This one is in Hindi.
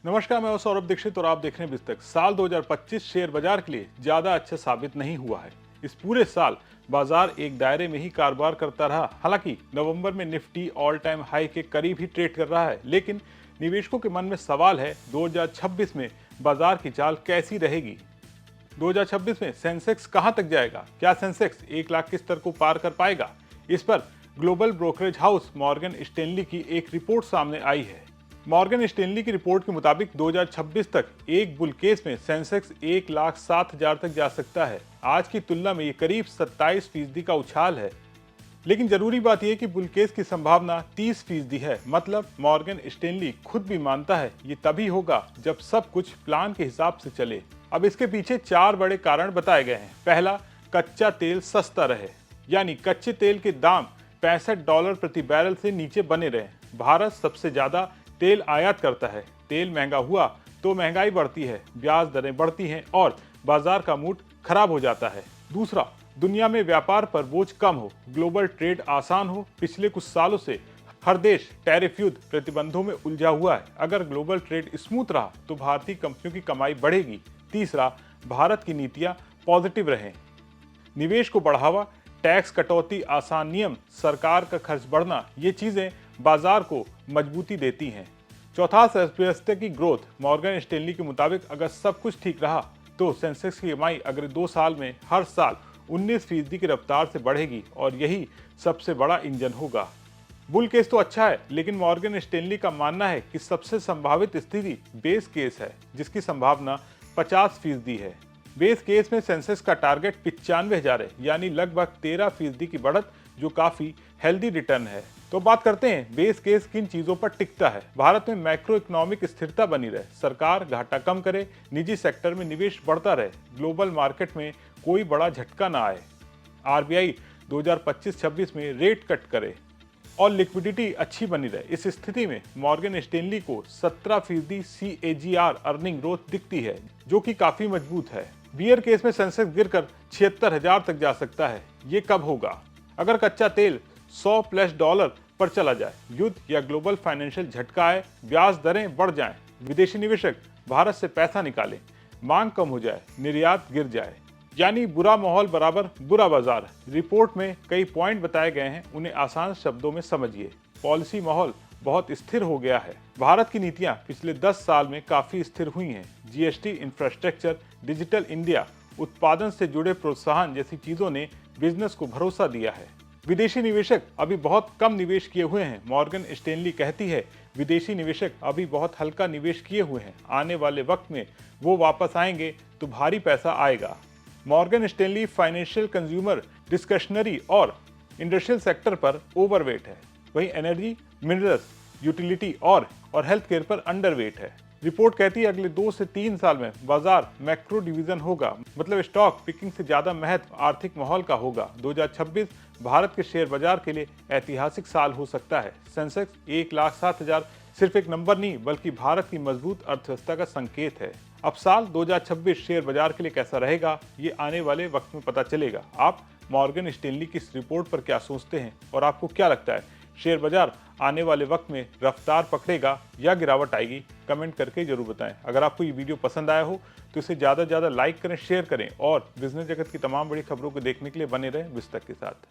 नमस्कार, मैं हूं सौरभ दीक्षित और आप देख रहे हैं बिस्तक। साल 2025 शेयर बाजार के लिए ज्यादा अच्छा साबित नहीं हुआ है। इस पूरे साल बाजार एक दायरे में ही कारोबार करता रहा। हालांकि नवंबर में निफ्टी ऑल टाइम हाई के करीब ही ट्रेड कर रहा है, लेकिन निवेशकों के मन में सवाल है 2026 में बाजार की चाल कैसी रहेगी। 2026 में सेंसेक्स कहां तक जाएगा? क्या सेंसेक्स 1 लाख के स्तर को पार कर पाएगा? इस पर global brokerage house Morgan Stanley की एक रिपोर्ट सामने आई है। मॉर्गन स्टैनली की रिपोर्ट के मुताबिक 2026 तक एक बुल केस में सेंसेक्स 1,07,000 तक जा सकता है। आज की तुलना में ये करीब 27% का उछाल है। लेकिन जरूरी बात यह कि बुल केस की संभावना 30% है। मतलब मॉर्गन स्टैनली खुद भी मानता है ये तभी होगा जब सब कुछ प्लान के हिसाब से चले। अब इसके पीछे 4 बड़े कारण बताए गए हैं। पहला, कच्चा तेल सस्ता रहे, यानी कच्चे तेल के दाम $65 प्रति बैरल से नीचे बने रहे। भारत सबसे ज्यादा तेल आयात करता है। तेल महंगा हुआ तो महंगाई बढ़ती है, ब्याज दरें बढ़ती हैं और बाजार का मूड खराब हो जाता है। दूसरा, दुनिया में व्यापार पर बोझ कम हो, ग्लोबल ट्रेड आसान हो। पिछले कुछ सालों से हर देश टैरिफ युद्ध प्रतिबंधों में उलझा हुआ है। अगर ग्लोबल ट्रेड स्मूथ रहा तो भारतीय कंपनियों की कमाई बढ़ेगी। तीसरा, भारत की नीतियां पॉजिटिव रहें, निवेश को बढ़ावा, टैक्स कटौती, आसान नियम, सरकार का खर्च बढ़ना, ये चीजें बाजार को मजबूती देती हैं। चौथा, अर्थव्यवस्था की ग्रोथ। मॉर्गन स्टैनली के मुताबिक अगर सब कुछ ठीक रहा तो सेंसेक्स की कमाई अगले 2 साल में हर साल 19% की रफ्तार से बढ़ेगी और यही सबसे बड़ा इंजन होगा। बुल केस तो अच्छा है, लेकिन मॉर्गन स्टैनली का मानना है कि सबसे संभावित स्थिति बेस केस है, जिसकी संभावना 50% है। बेस केस में सेंसेक्स का टारगेट 95,000 है, यानी लगभग 13% की बढ़त, जो काफी हेल्दी रिटर्न है। तो बात करते हैं बेस केस किन चीजों पर टिकता है। भारत में मैक्रो इकोनॉमिक स्थिरता बनी रहे, सरकार घाटा कम करे, निजी सेक्टर में निवेश बढ़ता रहे, ग्लोबल मार्केट में कोई बड़ा झटका ना आए, आरबीआई 2025-26 में रेट कट करे और लिक्विडिटी अच्छी बनी रहे। इस स्थिति में मॉर्गन स्टैनली को 17% CAGR अर्निंग ग्रोथ दिखती है, जो कि काफी मजबूत है। बियर केस में सेंसेक्स गिरकर 76,000 तक जा सकता है। ये कब होगा? अगर कच्चा तेल $100+ पर चला जाए, युद्ध या ग्लोबल फाइनेंशियल झटका आए, ब्याज दरें बढ़ जाएं, विदेशी निवेशक भारत से पैसा निकालें, मांग कम हो जाए, निर्यात गिर जाए, यानी बुरा माहौल बराबर बुरा बाजार। रिपोर्ट में कई पॉइंट बताए गए हैं, उन्हें आसान शब्दों में समझिए। पॉलिसी माहौल बहुत स्थिर हो गया है। भारत की नीतियां पिछले 10 साल में काफी स्थिर हुई हैं। जीएसटी, इंफ्रास्ट्रक्चर, डिजिटल इंडिया, उत्पादन से जुड़े प्रोत्साहन जैसी चीजों ने बिजनेस को भरोसा दिया है। विदेशी निवेशक अभी बहुत कम निवेश किए हुए हैं। मॉर्गन स्टैनली कहती है विदेशी निवेशक अभी बहुत हल्का निवेश किए हुए हैं, आने वाले वक्त में वो वापस आएंगे तो भारी पैसा आएगा। Morgan Stanley financial, consumer, discretionary और इंडस्ट्रियल सेक्टर पर ओवरवेट है, वहीं एनर्जी, मिनरल्स, यूटिलिटी और हेल्थ केयर पर अंडरवेट है। रिपोर्ट कहती है अगले 2 से 3 साल में बाजार मैक्रो डिवीजन होगा, मतलब स्टॉक पिकिंग से ज्यादा महत्व आर्थिक माहौल का होगा। 2026 भारत के शेयर बाजार के लिए ऐतिहासिक साल हो सकता है। सेंसेक्स 1,07,000 सिर्फ एक नंबर नहीं, बल्कि भारत की मजबूत अर्थव्यवस्था का संकेत है। अब साल 2026 शेयर बाजार के लिए कैसा रहेगा, ये आने वाले वक्त में पता चलेगा। आप मॉर्गन स्टैनली की इस रिपोर्ट पर क्या सोचते हैं और आपको क्या लगता है, शेयर बाजार आने वाले वक्त में रफ्तार पकड़ेगा या गिरावट आएगी? कमेंट करके जरूर बताएं। अगर आपको ये वीडियो पसंद आया हो तो इसे ज़्यादा से ज़्यादा लाइक करें, शेयर करें और बिजनेस जगत की तमाम बड़ी खबरों को देखने के लिए बने रहें बिस्तक के साथ।